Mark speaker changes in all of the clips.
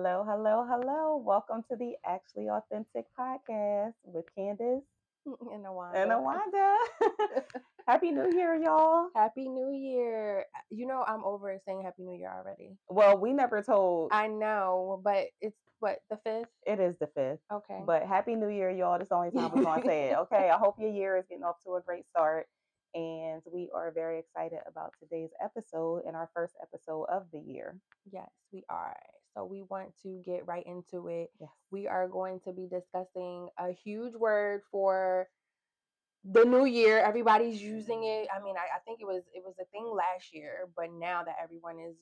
Speaker 1: Hello, hello, hello. Welcome to the Actually Authentic podcast with Candace
Speaker 2: And
Speaker 1: and
Speaker 2: Awanda.
Speaker 1: Awanda. Happy New Year, y'all.
Speaker 2: Happy New Year. I'm over saying Happy New Year already.
Speaker 1: Well, we never told.
Speaker 2: I know, but it's what, the 5th?
Speaker 1: It is the 5th.
Speaker 2: Okay.
Speaker 1: But Happy New Year, y'all. This is the only time we're going to say it. Okay. I hope your year is getting off to a great start. And we are very excited about today's episode and our first episode of the year.
Speaker 2: Yes, we are. So we want to get right into it.
Speaker 1: Yes.
Speaker 2: We are going to be discussing a huge word for the new year. Everybody's using it. I mean, I think it was a thing last year, but now that everyone is,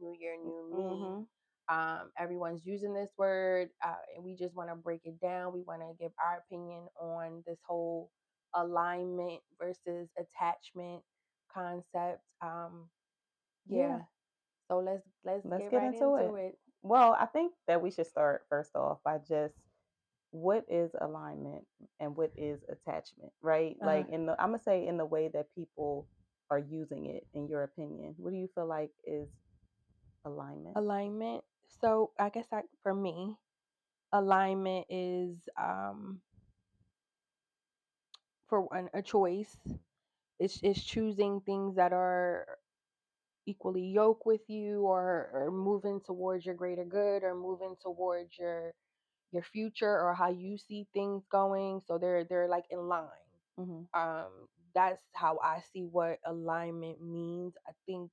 Speaker 2: new year, new me. Everyone's using this word, and we just want to break it down. We want to give our opinion on this whole alignment versus attachment concept. Yeah. So let's get
Speaker 1: get
Speaker 2: right
Speaker 1: into
Speaker 2: into it.
Speaker 1: Well, I think that we should start first off by just what is alignment and what is attachment, right? Like I'm gonna say in the way that people are using it, in your opinion, what do you feel like is alignment?
Speaker 2: Alignment. So I guess for me, alignment is for a choice. It's choosing things that are equally yoked with you, or moving towards your greater good, or moving towards your future, or how you see things going. So they're like in line. That's how I see what alignment means. I think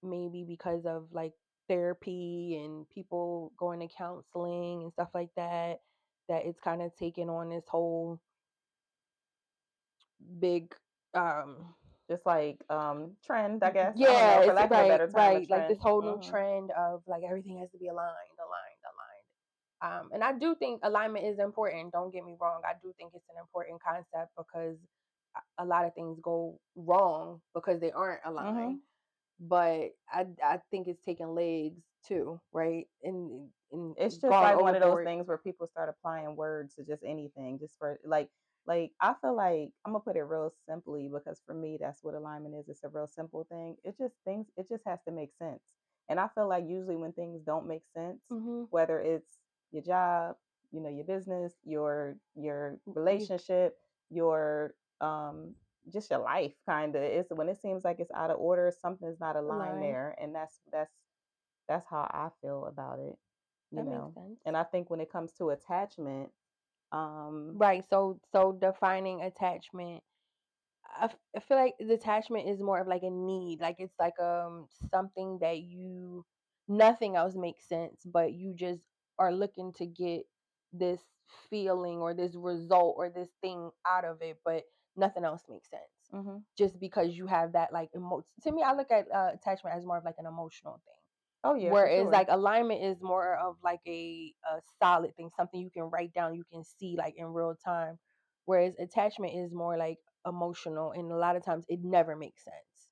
Speaker 2: maybe because of like therapy and people going to counseling and stuff like that, that it's kind of taken on this whole big
Speaker 1: Just like trend, I guess. I don't
Speaker 2: yeah,
Speaker 1: know, for
Speaker 2: it's
Speaker 1: lack of a better term, a
Speaker 2: right, like this
Speaker 1: trend.
Speaker 2: whole new trend of like everything has to be aligned. And I do think alignment is important, don't get me wrong. I do think it's an important concept, because a lot of things go wrong because they aren't aligned. But I think it's taking legs too, right? And
Speaker 1: It's just
Speaker 2: gone
Speaker 1: like one of those
Speaker 2: overboard.
Speaker 1: things where people start applying words to just anything, just for like I feel like I'm gonna put it real simply, because for me that's what alignment is. It's a real simple thing. It just has to make sense. And I feel like usually when things don't make sense, whether it's your job, your business, your relationship, your just your life, kind of, it's when it seems like it's out of order, something's not aligned there. And that's how I feel about it.
Speaker 2: That makes sense.
Speaker 1: And I think when it comes to attachment,
Speaker 2: right. So defining attachment, I feel like detachment is more of like a need. Like it's like something that nothing else makes sense, but you just are looking to get this feeling or this result or this thing out of it, but nothing else makes sense. Just because you have that like to me, I look at attachment as more of like an emotional thing.
Speaker 1: oh yeah, for
Speaker 2: Whereas
Speaker 1: sure.
Speaker 2: like alignment is more of like a solid thing, something you can write down, you can see like in real time. Whereas attachment is more like emotional, and a lot of times it never makes sense,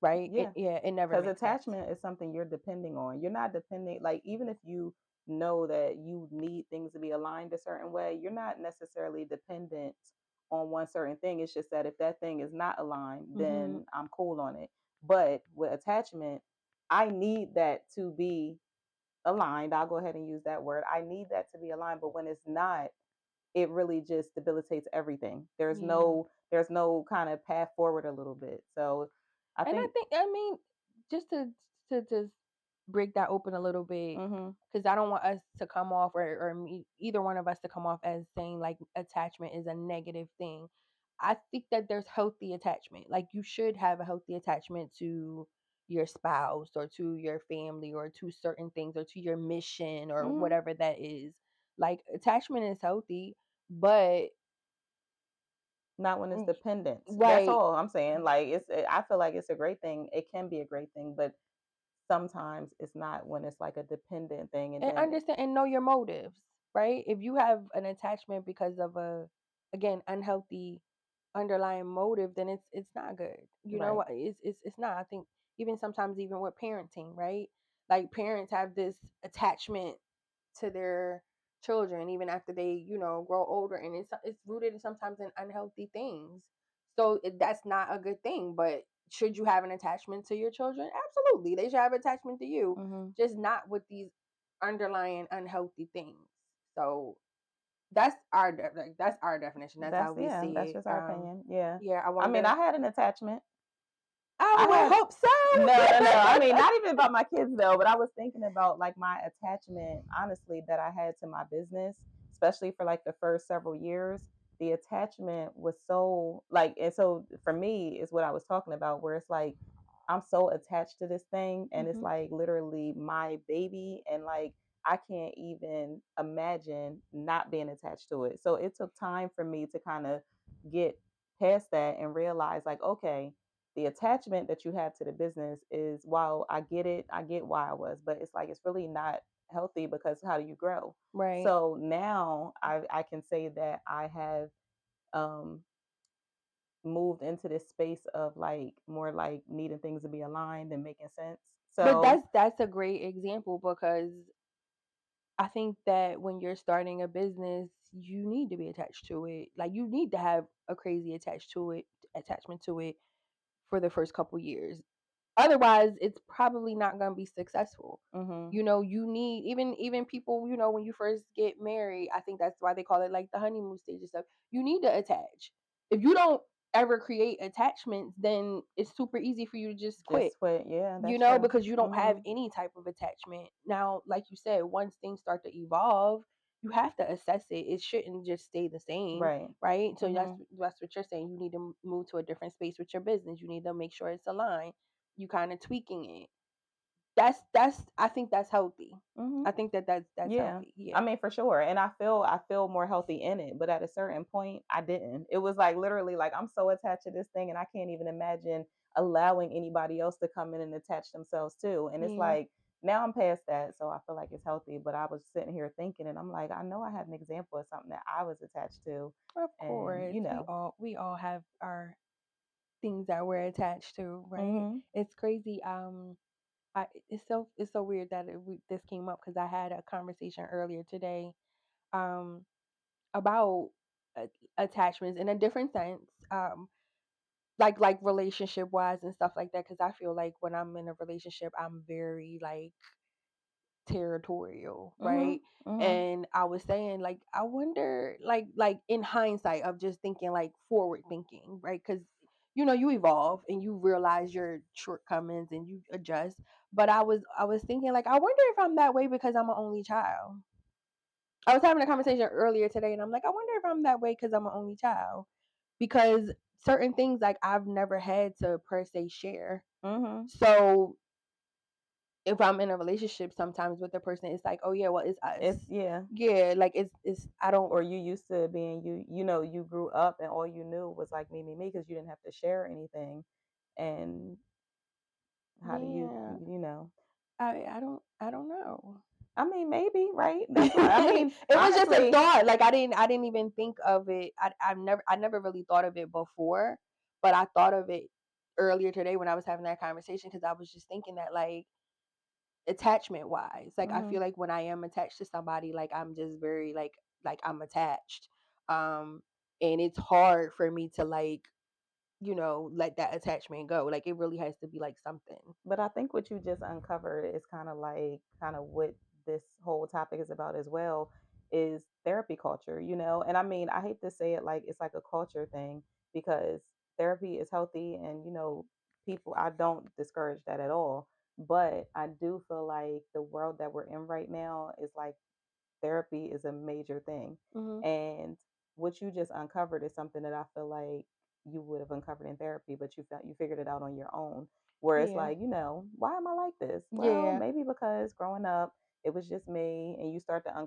Speaker 2: right?
Speaker 1: Yeah,
Speaker 2: It never
Speaker 1: because
Speaker 2: makes sense.
Speaker 1: attachment is something you're depending on. You're not depending, like, even if you know that you need things to be aligned a certain way, you're not necessarily dependent on one certain thing. It's just that if that thing is not aligned, then I'm cool on it. But with attachment, I need that to be aligned. I'll go ahead and use that word. I need that to be aligned. But when it's not, it really just debilitates everything. There's no kind of path forward a little bit. So I think
Speaker 2: I mean, just to just break that open a little bit, because I don't want us to come off, or me, either one of us to come off as saying like attachment is a negative thing. I think that there's healthy attachment. Like you should have a healthy attachment to your spouse, or to your family, or to certain things, or to your mission, or whatever that is. Like attachment is healthy, but
Speaker 1: not when it's dependent.
Speaker 2: right.
Speaker 1: That's all I'm saying. Like I feel like it's a great thing. It can be a great thing, but sometimes it's not when it's like a dependent thing. And
Speaker 2: And
Speaker 1: then
Speaker 2: understand and know your motives, right? If you have an attachment because of again, unhealthy underlying motive, then it's not good. You know
Speaker 1: right.
Speaker 2: what? It's not. I think even sometimes, even with parenting, right? Like parents have this attachment to their children even after they, grow older, and it's rooted sometimes in unhealthy things. So that's not a good thing. But should you have an attachment to your children? Absolutely, they should have attachment to you. Just not with these underlying unhealthy things. So that's our definition. That's how we
Speaker 1: That's
Speaker 2: see
Speaker 1: just
Speaker 2: it.
Speaker 1: our opinion. Yeah.
Speaker 2: Yeah, I
Speaker 1: I mean, I
Speaker 2: wonder.
Speaker 1: had an attachment.
Speaker 2: I
Speaker 1: I
Speaker 2: would
Speaker 1: had
Speaker 2: hope
Speaker 1: no. I mean,
Speaker 2: so.
Speaker 1: not even about my kids though, but I was thinking about like my attachment, honestly, that I had to my business, especially for like the first several years. The attachment was so like, and so for me is what I was talking about, where it's like I'm so attached to this thing, and it's
Speaker 2: Hmm.
Speaker 1: like literally my baby, and like I can't even imagine not being attached to it. So it took time for me to kind of get past that and realize, like, okay, the attachment that you have to the business is, while I get it, I get why I was, but it's like it's really not healthy, because how do you grow?
Speaker 2: Right.
Speaker 1: So now I can say that I have um moved into this space of like more like needing things to be aligned and making sense.
Speaker 2: But
Speaker 1: So
Speaker 2: that's a great example because I think that when you're starting a business, you need to be attached to it. Like you need to have a crazy attachment to it for the first couple years. Otherwise, it's probably not going to be successful.
Speaker 1: mhm,
Speaker 2: You need even people, when you first get married, I think that's why they call it like the honeymoon stage and stuff. You need to attach. If you don't ever create attachments, then it's super easy for you to just quit,
Speaker 1: just quit. Yeah, that's true.
Speaker 2: because you don't have
Speaker 1: Mhm.
Speaker 2: any type of attachment. Now, like you said, once things start to evolve, you have to assess it. It shouldn't just stay the same,
Speaker 1: Right.
Speaker 2: right? So that's
Speaker 1: Mhm.
Speaker 2: that's what you're saying. You need to move to a different space with your business. You need to make sure it's aligned. You kind of tweaking it. That's I think that's healthy.
Speaker 1: Mhm.
Speaker 2: I think that's
Speaker 1: Yeah.
Speaker 2: healthy.
Speaker 1: I
Speaker 2: Yeah.
Speaker 1: mean, for sure. And I feel more healthy in it, but at a certain point I didn't. It was like literally like I'm so attached to this thing, and I can't even imagine allowing anybody else to come in and attach themselves too. And it's
Speaker 2: Yeah.
Speaker 1: like now I'm past that, so I feel like it's healthy, but I was sitting here thinking, and I'm like, I know I had an example of something that I was attached to,
Speaker 2: Of
Speaker 1: and
Speaker 2: course. We all have our things that we're attached to, right?
Speaker 1: mhm.
Speaker 2: It's crazy. It's so weird that this came up because I had a conversation earlier today, um, about a attachments in a different sense, like relationship wise and stuff like that. Because I feel like when I'm in a relationship, I'm very like territorial,
Speaker 1: Mhm.
Speaker 2: right?
Speaker 1: Mhm.
Speaker 2: And I was saying, like, I wonder, like in hindsight of just thinking, like forward thinking, right? Because you evolve and you realize your shortcomings and you adjust. But I was thinking, like, I wonder if I'm that way because I'm an only child. I was having a conversation earlier today, and I'm like, I wonder if I'm that way because I'm an only child. Because certain things, like, I've never had to per se share.
Speaker 1: Mhm.
Speaker 2: So if I'm in a relationship sometimes with a person, it's like, oh yeah, well, it's
Speaker 1: It's
Speaker 2: us.
Speaker 1: yeah.
Speaker 2: Yeah, like it's I don't.
Speaker 1: Or you used to being you, you grew up and all you knew was like me, because you didn't have to share anything. And how do you,
Speaker 2: Yeah,
Speaker 1: you know?
Speaker 2: I don't know.
Speaker 1: I mean, maybe, right? That's why. I mean,
Speaker 2: It was just a
Speaker 1: honestly,
Speaker 2: thought. Like I didn't even think of it. I never really thought of it before, but I thought of it earlier today when I was having that conversation because I was just thinking that, like, attachment wise, like I feel
Speaker 1: mhm.
Speaker 2: like when I am attached to somebody, like I'm just very like I'm attached. Um and it's hard for me to, like, let that attachment go. Like it really has to be like something.
Speaker 1: But I think what you just uncovered is kind of what this whole topic is about as well, is therapy culture, And I mean, I hate to say it, like it's like a culture thing, because therapy is healthy, and people, I don't discourage that at all. But I do feel like the world that we're in right now is like therapy is a major thing.
Speaker 2: Hmm.
Speaker 1: And what you just uncovered is something that I feel like you would have uncovered in therapy, but you figured it out on your own. Where it's
Speaker 2: Yeah.
Speaker 1: like, why am I like this? Well,
Speaker 2: Yeah.
Speaker 1: maybe because growing up it was just me, and you start to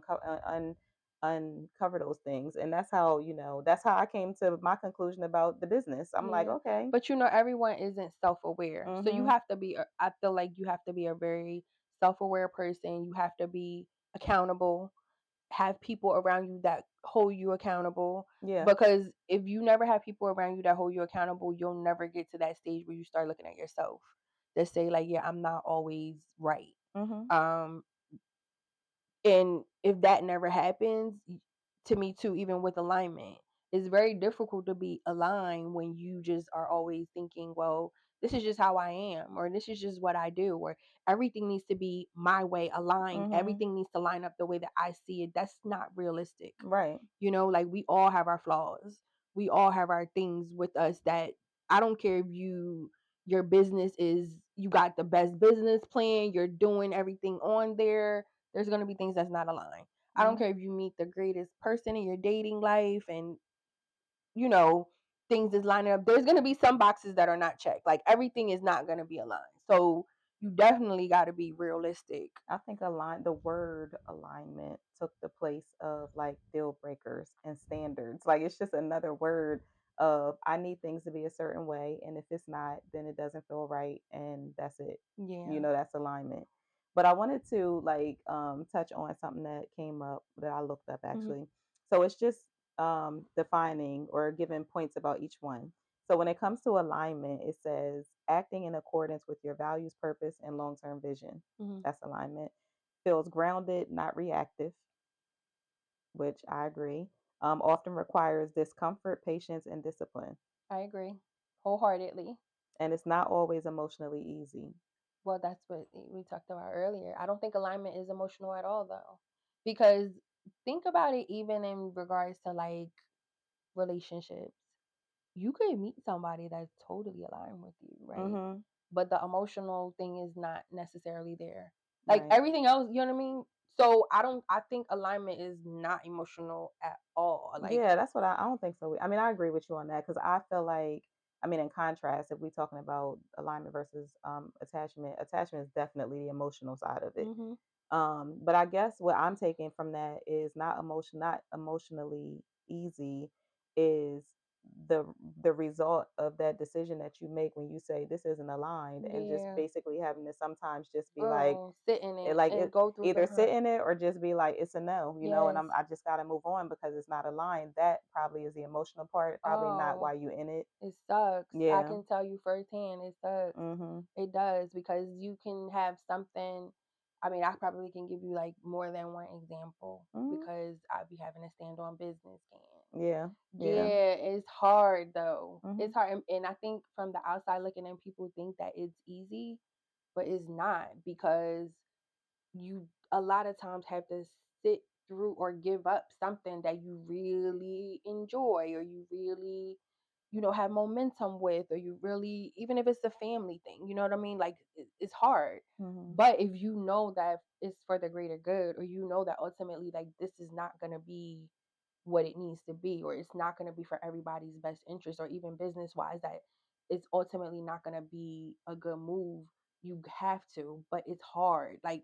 Speaker 1: uncover those things, and that's how I came to my conclusion about the business. I'm like,
Speaker 2: Yeah.
Speaker 1: okay,
Speaker 2: But everyone isn't self-aware. So you
Speaker 1: mhm,
Speaker 2: have to be I feel like you have to be a very self-aware person. You have to be accountable, have people around you that hold you accountable,
Speaker 1: yeah,
Speaker 2: because if you never have people around you that hold you accountable, you'll never get to that stage where you start looking at yourself to say, like, yeah, I'm not always right.
Speaker 1: mhm.
Speaker 2: Um and if that never happens, to me too, even with alignment, it's very difficult to be aligned when you just are always thinking, well, this is just how I am, or this is just what I do, or everything needs to be my way, aligned.
Speaker 1: Mhm.
Speaker 2: Everything needs to line up the way that I see it. That's not realistic.
Speaker 1: Right.
Speaker 2: Like we all have our flaws. We all have our things with us that I don't care if your business is you got the best business plan, you're doing everything on there. There's going to be things that's not aligned. I don't
Speaker 1: Mhm.
Speaker 2: care if you meet the greatest person in your dating life and you know, things is lining up. There's going to be some boxes that are not checked. Like everything is not going to be aligned. So you definitely got to be realistic.
Speaker 1: I think the word alignment took the place of like deal breakers and standards. Like it's just another word of I need things to be a certain way, and if it's not, then it doesn't feel right, and that's it.
Speaker 2: Yeah.
Speaker 1: That's alignment. But I wanted to like touch on something that came up that I looked up
Speaker 2: Hmm.
Speaker 1: actually. So it's just defining or giving points about each one. So when it comes to alignment, it says acting in accordance with your values, purpose, and long term vision.
Speaker 2: Hmm.
Speaker 1: That's alignment. Feels grounded, not reactive, which I agree. Often requires discomfort, patience, and discipline.
Speaker 2: I agree wholeheartedly.
Speaker 1: And it's not always emotionally easy.
Speaker 2: Well, that's what we talked about earlier. I don't think alignment is emotional at all, though, because think about it, even in regards to like relationships. You could meet somebody that's totally aligned with you, right?
Speaker 1: Mm-hmm.
Speaker 2: But the emotional thing is not necessarily there. Like
Speaker 1: Right.
Speaker 2: everything else, you know what I mean? So I think alignment is not emotional at all. Like,
Speaker 1: Yeah, that's what I don't think so. I mean, I agree with you on that because I feel like, I mean, in contrast, if we're talking about alignment versus attachment, attachment is definitely the emotional side of it.
Speaker 2: mhm,
Speaker 1: But I guess what I'm taking from that is not emotionally easy is the result of that decision that you make when you say this isn't aligned, and just
Speaker 2: yeah,
Speaker 1: basically having to sometimes just be like
Speaker 2: girl, sit in
Speaker 1: it
Speaker 2: it
Speaker 1: like
Speaker 2: and
Speaker 1: it
Speaker 2: go through the
Speaker 1: either sit
Speaker 2: hurt.
Speaker 1: in it or just be like it's a no, and
Speaker 2: Yes.
Speaker 1: I just got to move on because it's not aligned. That probably is the emotional part, probably not
Speaker 2: Oh,
Speaker 1: why you in it.
Speaker 2: it sucks. I
Speaker 1: Yeah.
Speaker 2: can tell you firsthand, it sucks.
Speaker 1: Mhm.
Speaker 2: It does because you can have something. I mean, I probably can give you like more than one example
Speaker 1: Mhm.
Speaker 2: because I be having to stand on business. Can
Speaker 1: Yeah. Yeah.
Speaker 2: Yeah, it's hard though. It's
Speaker 1: Mhm.
Speaker 2: hard, and I think from the outside looking in, people think that it's easy, but it's not because you a lot of times have to sit through or give up something that you really enjoy or you really have momentum with, or you really, even if it's a family thing, you know what I mean, like it's hard.
Speaker 1: Mhm.
Speaker 2: But if you know that it's for the greater good, or you know that ultimately like this is not going to be what it needs to be, or it's not going to be for everybody's best interest, or even business wise, that it's ultimately not going to be a good move, you have to. But it's hard, like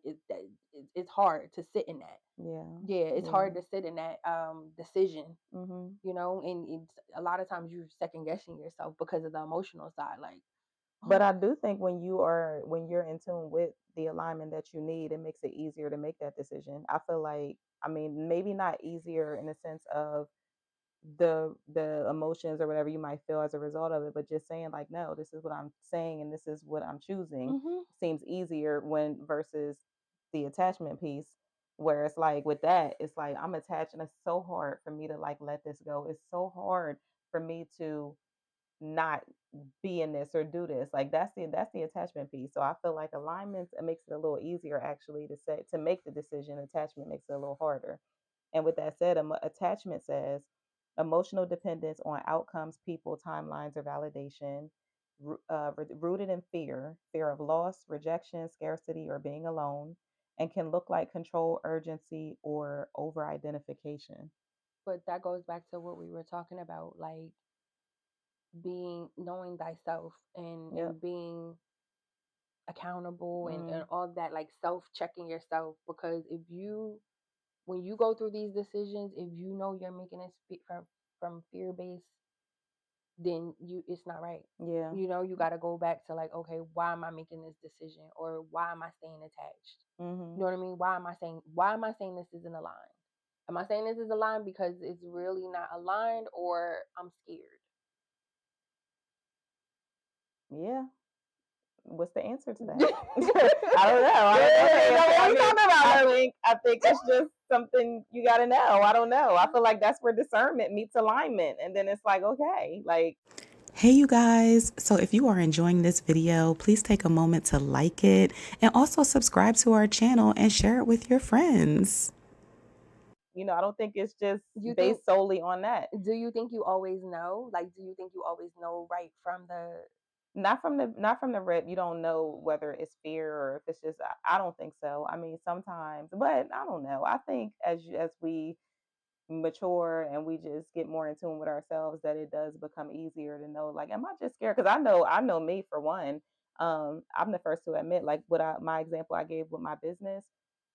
Speaker 2: it's hard to sit in that.
Speaker 1: Yeah.
Speaker 2: Yeah, it's hard
Speaker 1: Yeah.
Speaker 2: to sit in that decision,
Speaker 1: Mhm.
Speaker 2: and it's a lot of times you're second guessing yourself because of the emotional side, like,
Speaker 1: But
Speaker 2: oh,
Speaker 1: I do think when you're in tune with the alignment that you need, it makes it easier to make that decision. I feel like, I mean, maybe not easier in the sense of the emotions or whatever you might feel as a result of it, but just saying like, no, this is what I'm saying and this is what I'm choosing
Speaker 2: mm-hmm,
Speaker 1: seems easier when versus the attachment piece, where it's like with that, it's like I'm attached and it's so hard for me to like let this go. It's so hard for me to not be in this or do this. Like that's the attachment piece. So I feel like alignment, it makes it a little easier actually to make the decision. Attachment makes it a little harder. And with that said, attachment says emotional dependence on outcomes, people, timelines, or validation, rooted in fear of loss, rejection, scarcity, or being alone, and can look like control, urgency, or over identification.
Speaker 2: but that goes back to what we were talking about, like being knowing thyself and
Speaker 1: Yep.
Speaker 2: being accountable, and
Speaker 1: Mm,
Speaker 2: all that, like self checking yourself, because if you when you go through these decisions, if you know you're making it from fear based, then it's not right.
Speaker 1: yeah.
Speaker 2: You got to go back to like, okay, why am I making this decision, or why am I staying attached? You
Speaker 1: Hmm.
Speaker 2: know what I mean? Why am I saying this isn't aligned? Am I saying this is aligned because it's really not aligned, or I'm scared?
Speaker 1: Yeah. What's the answer to
Speaker 2: Yeah,
Speaker 1: that? I don't know. I don't know the
Speaker 2: that's
Speaker 1: answer.
Speaker 2: what
Speaker 1: I
Speaker 2: we
Speaker 1: mean,
Speaker 2: talking about.
Speaker 1: I think it's just something you got to know. I don't know. I feel like that's where discernment meets alignment, and then it's like, okay, like
Speaker 3: Hey, you guys. So, if you are enjoying this video, please take a moment to like it and also subscribe to our channel and share it with your friends.
Speaker 1: I don't think it's just
Speaker 2: You think
Speaker 1: based solely on that.
Speaker 2: do you think you always know? Like, do you think you always know right from the
Speaker 1: Not from the rip. You don't know whether it's fear or if it's just. I don't think so. I mean, sometimes, but I don't know. I think as we mature and we just get more in tune with ourselves that it does become easier to know, like, am I just scared? Because I know me for one. I'm the first to admit, like, what I my example I gave with my business.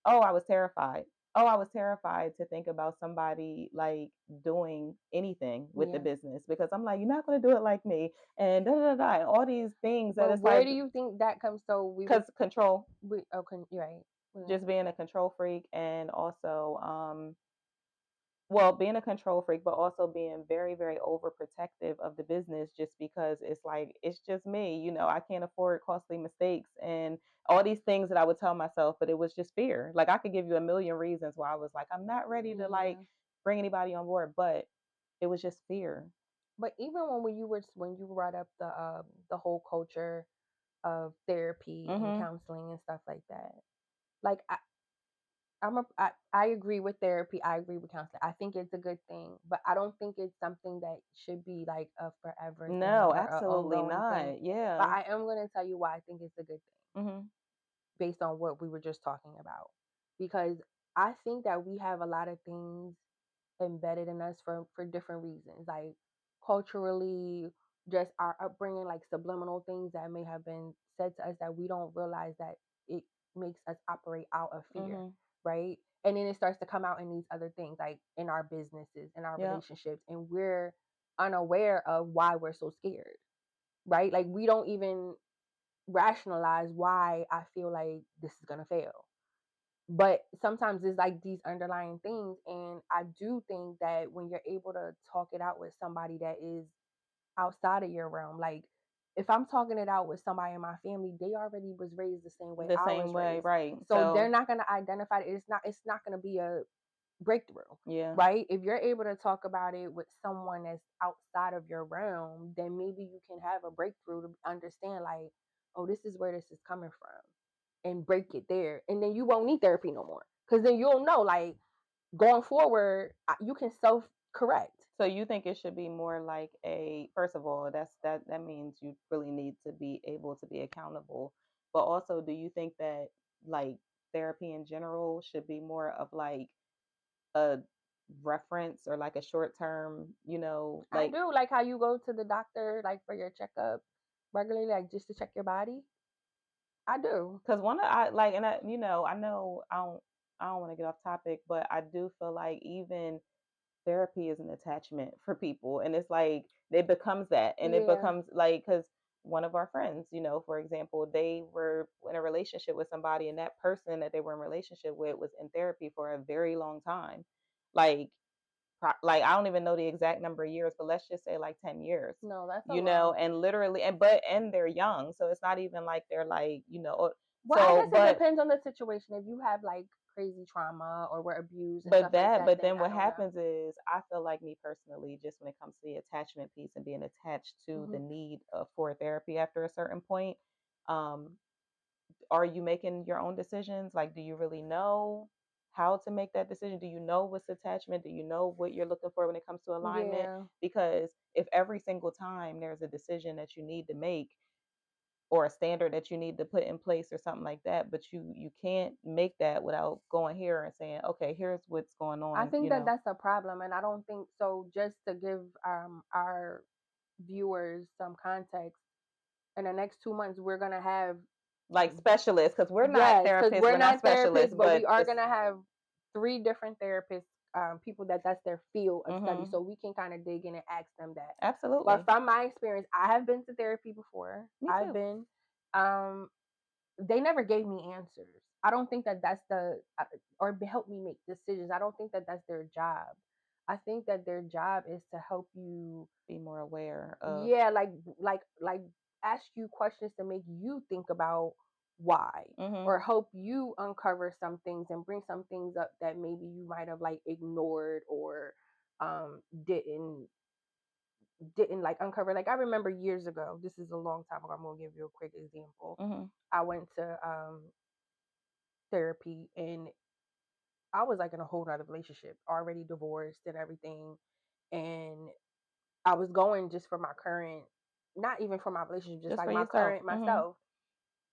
Speaker 1: Oh, I was terrified. Oh, I was terrified to think about somebody like doing anything with the
Speaker 2: yeah.
Speaker 1: business because I'm like, you're not going to do it like me, and da da da, and all these things that
Speaker 2: But
Speaker 1: it's
Speaker 2: where
Speaker 1: like,
Speaker 2: do you think that comes? So we were
Speaker 1: because control,
Speaker 2: we okay, you're right. Yeah.
Speaker 1: just being a control freak, and also well, being a control freak, but also being very, very overprotective of the business just because it's like, it's just me, I can't afford costly mistakes and all these things that I would tell myself, but it was just fear. Like, I could give you a million reasons why I was like, I'm not ready to like
Speaker 2: Yeah.
Speaker 1: bring anybody on board, but it was just fear.
Speaker 2: But even when you brought up the whole culture of therapy and
Speaker 1: Mhm.
Speaker 2: counseling and stuff like that, like I agree with therapy. I agree with counseling. I think it's a good thing, but I don't think it's something that should be like a forever thing
Speaker 1: No,
Speaker 2: or a
Speaker 1: absolutely
Speaker 2: ongoing thing.
Speaker 1: not.
Speaker 2: But
Speaker 1: Yeah.
Speaker 2: I am going to tell you why I think it's a good thing
Speaker 1: Mhm.
Speaker 2: based on what we were just talking about. Because I think that we have a lot of things embedded in us for different reasons, like culturally, just our upbringing, like subliminal things that may have been said to us that we don't realize that it makes us operate out of fear,
Speaker 1: Mhm.
Speaker 2: right? And then it starts to come out in these other things, like in our businesses, in our
Speaker 1: Yep.
Speaker 2: relationships, and we're unaware of why we're so scared, right? Like we don't even rationalize why I feel like this is gonna fail. But sometimes it's like these underlying things. And I do think that when you're able to talk it out with somebody that is outside of your realm, like if I'm talking it out with somebody in my family, they already was raised the same way
Speaker 1: The
Speaker 2: I
Speaker 1: same
Speaker 2: was
Speaker 1: way,
Speaker 2: raised.
Speaker 1: right.
Speaker 2: So they're
Speaker 1: So,
Speaker 2: not gonna identify it. It's not gonna be a breakthrough,
Speaker 1: yeah.
Speaker 2: right? If you're able to talk about it with someone that's outside of your realm, then maybe you can have a breakthrough to understand, like, oh, this is where this is coming from, and break it there. And then you won't need therapy no more. Because then you'll know, like, going forward, you can self correct.
Speaker 1: So you think it should be more like a, first of all, that means you really need to be able to be accountable. But also, do you think that like therapy in general should be more of like a reference or like a short term,
Speaker 2: I
Speaker 1: like,
Speaker 2: do like how you go to the doctor, like, for your checkup regularly, like just to check your body. I do.
Speaker 1: because one of I like, and I know I don't want to get off topic, but I do feel like even therapy is an attachment for people, and it's like it becomes that, and it
Speaker 2: Yeah.
Speaker 1: becomes like, because one of our friends, for example, they were in a relationship with somebody, and that person that they were in relationship with was in therapy for a very long time, like like I don't even know the exact number of years, but let's just say like 10 years,
Speaker 2: No, that's a lot.
Speaker 1: and literally, and they're young, so it's not even like they're like,
Speaker 2: Well, I
Speaker 1: so
Speaker 2: guess it
Speaker 1: but
Speaker 2: depends on the situation. If you have like crazy trauma or were abused and
Speaker 1: But
Speaker 2: stuff like
Speaker 1: that
Speaker 2: that,
Speaker 1: but
Speaker 2: then
Speaker 1: then
Speaker 2: I
Speaker 1: what
Speaker 2: don't know.
Speaker 1: happens is, I feel like, me personally, just when it comes to the attachment piece and being attached to the
Speaker 2: Hmm.
Speaker 1: need for therapy after a certain point, um, are you making your own decisions? Like, do you really know how to make that decision? Do you know what's attachment? Do you know what you're looking for when it comes to alignment?
Speaker 2: Yeah.
Speaker 1: Because if every single time there's a decision that you need to make, or a standard that you need to put in place or something like that, but you can't make that without going here and saying, okay, here's what's going
Speaker 2: I
Speaker 1: on,
Speaker 2: think that that's a problem, and I don't think so. Just to give our viewers some context, in the next 2 months, we're gonna have
Speaker 1: like specialists, because we're not
Speaker 2: yes, because
Speaker 1: therapists,
Speaker 2: we're
Speaker 1: we're not
Speaker 2: not
Speaker 1: specialists,
Speaker 2: therapists, but we
Speaker 1: but
Speaker 2: are
Speaker 1: it's
Speaker 2: gonna have three different therapists, people that's their field of study,
Speaker 1: mhm,
Speaker 2: so we can kind of dig in and ask them that. But
Speaker 1: absolutely.
Speaker 2: from my experience, I have been to therapy before.
Speaker 1: Me
Speaker 2: I've
Speaker 1: too.
Speaker 2: been. Um, they never gave me answers. I don't think that that's the or help me make decisions. I don't think that that's their job. I think that their job is to help you,
Speaker 1: Be more aware of.
Speaker 2: yeah, like ask you questions to make you think about why,
Speaker 1: Mhm.
Speaker 2: or help you uncover some things and bring some things up that maybe you might have like ignored or didn't didn't like uncover. Like I remember years ago, this is a long time ago, I'm gonna give you a quick example.
Speaker 1: Mhm.
Speaker 2: I went to therapy, and I was like in a whole nother relationship, already divorced and everything. And I was going just for my current, not even for my relationship, just
Speaker 1: Just
Speaker 2: like
Speaker 1: for
Speaker 2: my
Speaker 1: yourself.
Speaker 2: current
Speaker 1: Mhm.
Speaker 2: myself.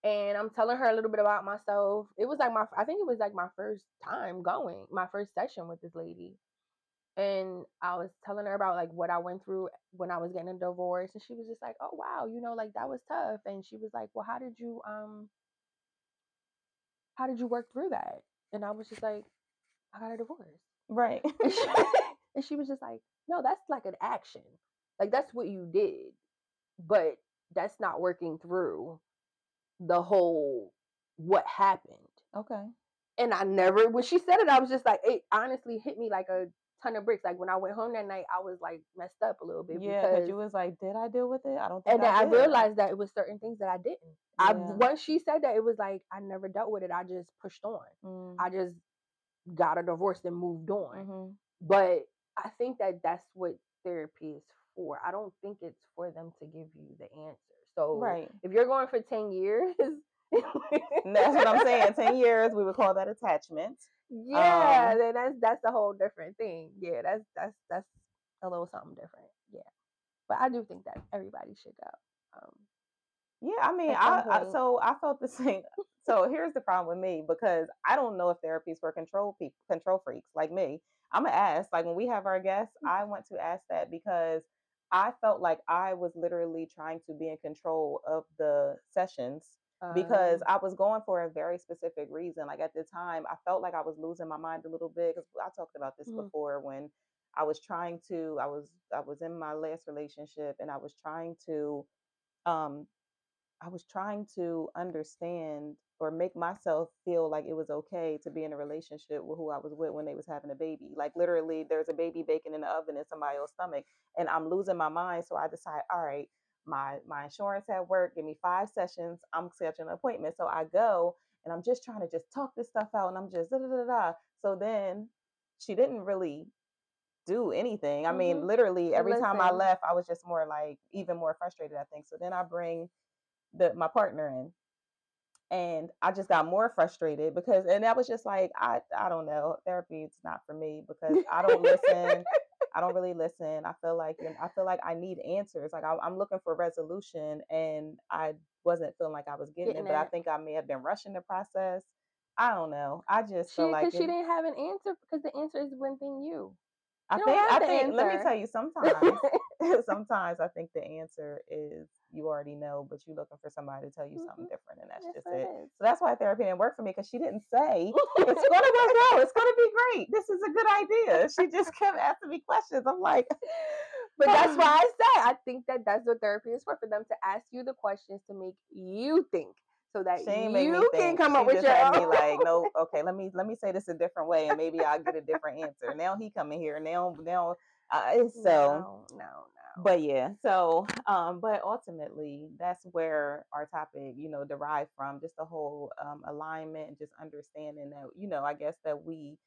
Speaker 2: And I'm telling her a little bit about myself. It was like I think it was like my first time going, my first session with this lady. And I was telling her about like what I went through when I was getting a divorce. And she was just like, oh wow, like that was tough. And she was like, well, how did you work through that? And I was just like, I got a divorce.
Speaker 1: Right.
Speaker 2: And she, and she was just like, no, that's like an action. Like that's what you did. But that's not working through the whole what happened.
Speaker 1: Okay.
Speaker 2: And I never, when she said it, I was just like, it honestly hit me like a ton of bricks. Like when I went home that night, I was like messed up a little bit
Speaker 1: Yeah, because
Speaker 2: because,
Speaker 1: you was like, did I deal with it? I don't think
Speaker 2: and
Speaker 1: I
Speaker 2: then I
Speaker 1: did.
Speaker 2: realized that it was certain things that I didn't.
Speaker 1: Yeah.
Speaker 2: Once she said that, it was like, I never dealt with it. I just pushed on.
Speaker 1: Mm.
Speaker 2: I just got a divorce and moved on.
Speaker 1: Mhm.
Speaker 2: But I think that that's what therapy is for. I don't think it's for them to give you the answer. So
Speaker 1: Right.
Speaker 2: if you're going for 10 years,
Speaker 1: And that's what I'm saying. 10 years, we would call that attachment.
Speaker 2: yeah, then that's a whole different thing. Yeah, that's a little something different. Yeah, but I do think that everybody should go
Speaker 1: Yeah, I mean,
Speaker 2: at some point.
Speaker 1: so I felt the same. So here's the problem with me because I don't know if therapy is for control freaks like me. I'm gonna ask, like when we have our guests, I want to ask that because I felt like I was literally trying to be in control of the sessions because
Speaker 2: Um,
Speaker 1: I was going for a very specific reason. Like at the time, I felt like I was losing my mind a little bit because I talked about this
Speaker 2: mhm,
Speaker 1: before when I was in my last relationship and um I was trying to understand or make myself feel like it was okay to be in a relationship with who I was with when they was having a baby. Like literally there's a baby baking in the oven in somebody else's stomach and I'm losing my mind. So I decide, all right, my insurance at work, give me 5 sessions. I'm scheduling an appointment. So I go and I'm just trying to just talk this stuff out and I'm just da da da da. So then she didn't really do anything. I mean,
Speaker 2: mhm.
Speaker 1: literally every time I
Speaker 2: Listen,
Speaker 1: left, I was just more like even more frustrated, I think. So then I bring my partner in and I just got more frustrated because and that was just like I don't know, therapy is not for me because I don't listen. I don't really listen. I feel like I need answers. Like I'm looking for resolution and I wasn't feeling like I was getting
Speaker 2: getting
Speaker 1: it, but I
Speaker 2: that.
Speaker 1: think I may have been rushing the process. I don't know. I just feel like
Speaker 2: Because she didn't have an answer because the answer is within you. You don't
Speaker 1: I
Speaker 2: have the
Speaker 1: think let me
Speaker 2: answer.
Speaker 1: tell you sometimes sometimes I think the answer is you already know, but you're looking for somebody to tell you something
Speaker 2: Mhm.
Speaker 1: different, and that's
Speaker 2: That's
Speaker 1: just
Speaker 2: what
Speaker 1: it.
Speaker 2: it
Speaker 1: So that's why therapy didn't work for me because she didn't say it's
Speaker 2: is.
Speaker 1: gonna work out, it's gonna be great, this is a good idea. She just kept asking me questions. I'm like,
Speaker 2: But that's why I say I think that that's what therapy is for them to ask you the questions to make you think, so that
Speaker 1: she ain't make me
Speaker 2: you can
Speaker 1: think.
Speaker 2: come up
Speaker 1: She
Speaker 2: with
Speaker 1: just
Speaker 2: your
Speaker 1: had
Speaker 2: own.
Speaker 1: me like, no, okay, let me say this a different way, and maybe I'll get a different answer. Now he coming here. Now, so
Speaker 2: No, no, no.
Speaker 1: but yeah, so but ultimately that's where our topic derived from, just the whole alignment and just understanding that I guess that we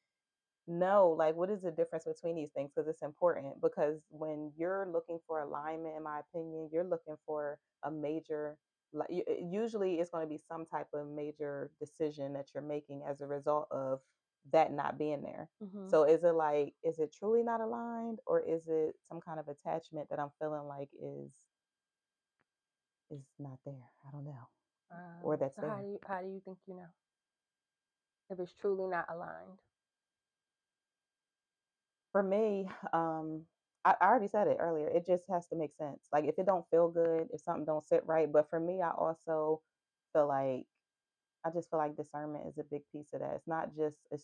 Speaker 1: know like what is the difference between these things because it's important because when you're looking for alignment, in my opinion, you're looking for a major like usually it's going to be some type of major decision that you're making as a result of that not being there.
Speaker 2: Hmm.
Speaker 1: So is it truly not aligned or is it some kind of attachment that I'm feeling like is not there? I don't know. Or that's
Speaker 2: So how
Speaker 1: there.
Speaker 2: do you think you know if it's truly not aligned?
Speaker 1: For me, I already said it earlier. It just has to make sense. Like if it don't feel good, if something don't sit right. But for me, I also feel like I just feel like discernment is a big piece of that. It's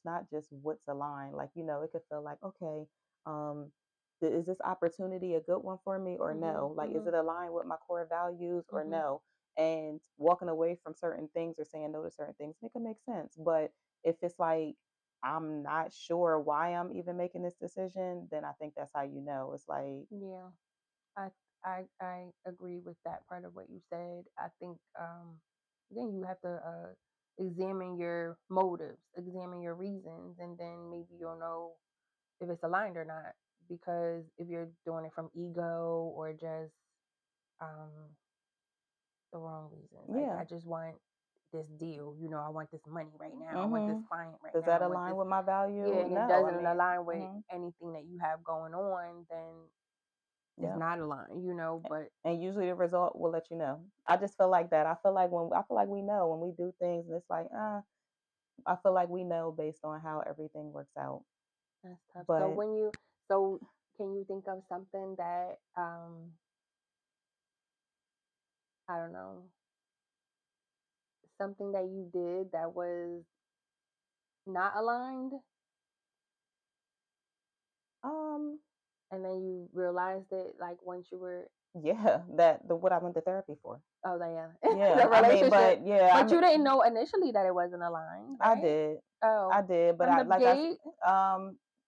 Speaker 1: not just what's aligned. Like, it could feel like, okay, um, is this opportunity a good one for me or
Speaker 2: Hmm.
Speaker 1: no? Like, is
Speaker 2: Hmm.
Speaker 1: it aligned with my core values or
Speaker 2: Hmm.
Speaker 1: no? And walking away from certain things or saying no to certain things, it can make sense. But if it's like I'm not sure why I'm even making this decision, then I think that's how you know. It's like,
Speaker 2: Yeah, I I agree with that part of what you said. I think then you have to examine your motives, examine your reasons, and then maybe you'll know if it's aligned or not. because if you're doing it from ego or just the wrong reasons. Like,
Speaker 1: Yeah.
Speaker 2: I just want this deal. I want this money right now. I want this client right
Speaker 1: Does
Speaker 2: now.
Speaker 1: that
Speaker 2: I want
Speaker 1: align
Speaker 2: this.
Speaker 1: with my value?
Speaker 2: Yeah, and it
Speaker 1: No, I
Speaker 2: doesn't
Speaker 1: mean,
Speaker 2: align with anything that you have going on, then it's not aligned, but
Speaker 1: and usually the result will let you know. I just feel like that. I feel like we know when we do things, and it's like, I feel like we know based on how everything works out.
Speaker 2: that's tough.
Speaker 1: But
Speaker 2: So can you think of something that I don't know, something that you did that was not aligned, and then you realized it like once you were
Speaker 1: yeah, what I went to therapy for.
Speaker 2: oh yeah
Speaker 1: Yeah,
Speaker 2: the
Speaker 1: I mean,
Speaker 2: relationship,
Speaker 1: but
Speaker 2: you didn't know initially that it wasn't aligned,
Speaker 1: I
Speaker 2: right?
Speaker 1: did,
Speaker 2: Oh,
Speaker 1: but
Speaker 2: from the gate.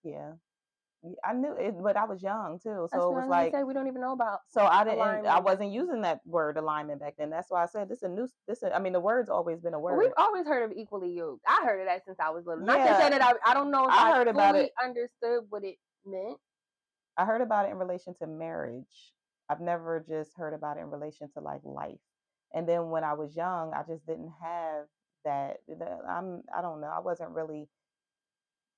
Speaker 1: yeah, I knew it, but I was young too,
Speaker 2: That's
Speaker 1: so it
Speaker 2: what I
Speaker 1: was
Speaker 2: was gonna
Speaker 1: like,
Speaker 2: say. We don't even know about
Speaker 1: so I
Speaker 2: alignment back
Speaker 1: wasn't
Speaker 2: then.
Speaker 1: using that word alignment back then. That's why I said I mean, the word's always been a
Speaker 2: But we've
Speaker 1: word.
Speaker 2: always heard of equally yoked. I heard of that since I was little. Not to say
Speaker 1: Yeah,
Speaker 2: that I don't know if
Speaker 1: I
Speaker 2: I
Speaker 1: heard about
Speaker 2: fully
Speaker 1: it.
Speaker 2: understood what it meant.
Speaker 1: I heard about it in relation to marriage. I've never just heard about it in relation to like life. And then when I was young, I just didn't have that. I don't know. I wasn't really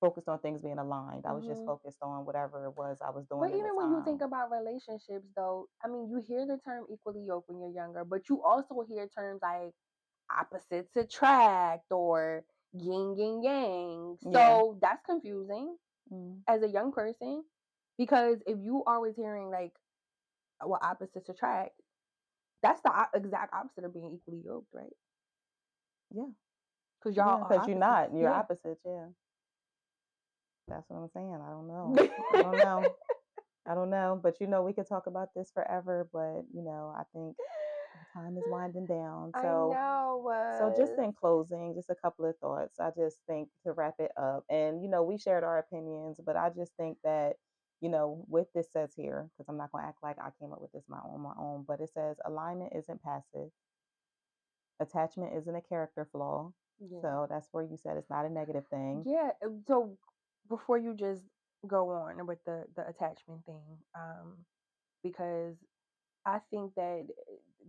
Speaker 1: focused on things being aligned. I was just focused on whatever it was I was
Speaker 2: But
Speaker 1: doing in the
Speaker 2: even when you think
Speaker 1: time.
Speaker 2: about relationships, though, I mean, you hear the term equally yoked when you're younger, but you also hear terms like opposites attract or yin and yang.
Speaker 1: Yeah.
Speaker 2: So that's confusing as a young person, because if you always hearing like what opposites attract, that's the exact opposite of being equally yoked, right?
Speaker 1: Yeah.
Speaker 2: Because
Speaker 1: Yeah.
Speaker 2: y'all are
Speaker 1: Because
Speaker 2: opposites.
Speaker 1: you're
Speaker 2: Yeah.
Speaker 1: opposites. Yeah. That's what I'm saying. I don't know. I don't know. I don't know. But we could talk about this forever. But I think time is winding down.
Speaker 2: I
Speaker 1: So
Speaker 2: know.
Speaker 1: just in closing, just a couple of thoughts. I just think to wrap it up, and we shared our opinions, but I just think that what this says here, because I'm not going to act like I came up with this on my own, but it says alignment isn't passive, attachment isn't a character flaw.
Speaker 2: Yeah.
Speaker 1: So that's where you said it's not a negative thing.
Speaker 2: Yeah. So before you just go on with the attachment thing, because I think that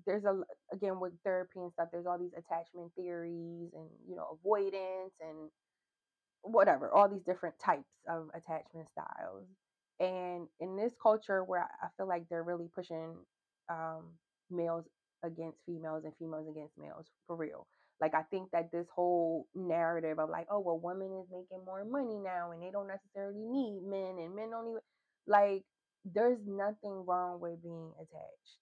Speaker 2: there's again with therapy and stuff, there's all these attachment theories and avoidance and whatever, all these different types of attachment styles. And in this culture where I feel like they're really pushing males against females and females against males for real. Like, I think that this whole narrative of like, oh, well, women is making more money now and they don't necessarily need men and men don't even, like, there's nothing wrong with being attached.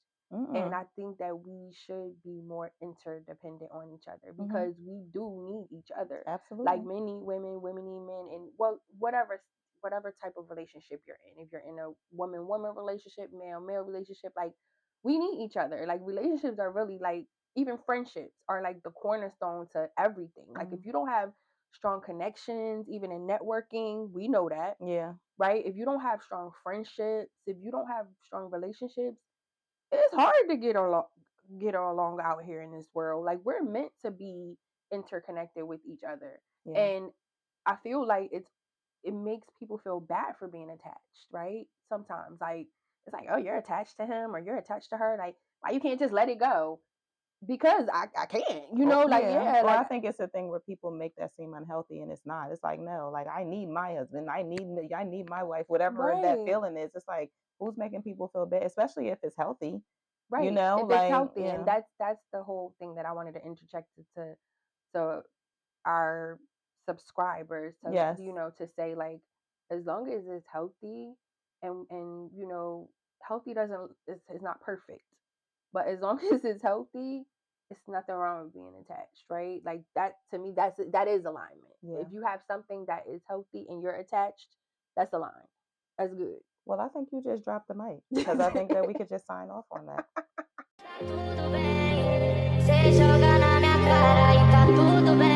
Speaker 2: And I think that we should be more interdependent on each other because we do need each other.
Speaker 1: Absolutely.
Speaker 2: Like, men need women, women need men, and whatever type of relationship you're in. If you're in a woman relationship, male relationship, like, we need each other. Like, relationships are really like, even friendships are like the cornerstone to everything. Like, if you don't have strong connections, even in networking, we know that.
Speaker 1: Yeah.
Speaker 2: Right? If you don't have strong friendships, if you don't have strong relationships, it's hard to get along out here in this world. Like, we're meant to be interconnected with each other.
Speaker 1: Yeah.
Speaker 2: And I feel like it makes people feel bad for being attached, right? Sometimes, like, it's like, oh, you're attached to him or you're attached to her. Like, why you can't just let it go? Because I can't,
Speaker 1: I think it's a thing where people make that seem unhealthy, and it's not. It's like, no, like, I need my husband, I need my wife, whatever that
Speaker 2: right,
Speaker 1: feeling is. It's like, who's making people feel bad, especially if it's healthy,
Speaker 2: right. If it's
Speaker 1: like,
Speaker 2: healthy, and that's the whole thing that I wanted to interject to our subscribers, to
Speaker 1: Yes.
Speaker 2: to say, like, as long as it's healthy, and healthy doesn't is not perfect, but as long as it's healthy, it's nothing wrong with being attached, right? Like, that, to me, that is alignment.
Speaker 1: Yeah.
Speaker 2: If you have something that is healthy and you're attached, that's aligned. That's good.
Speaker 1: Well, I think you just dropped the mic, because I think that we could just sign off on that. Tudo bem, cê joga na minha cara e tá tudo bem.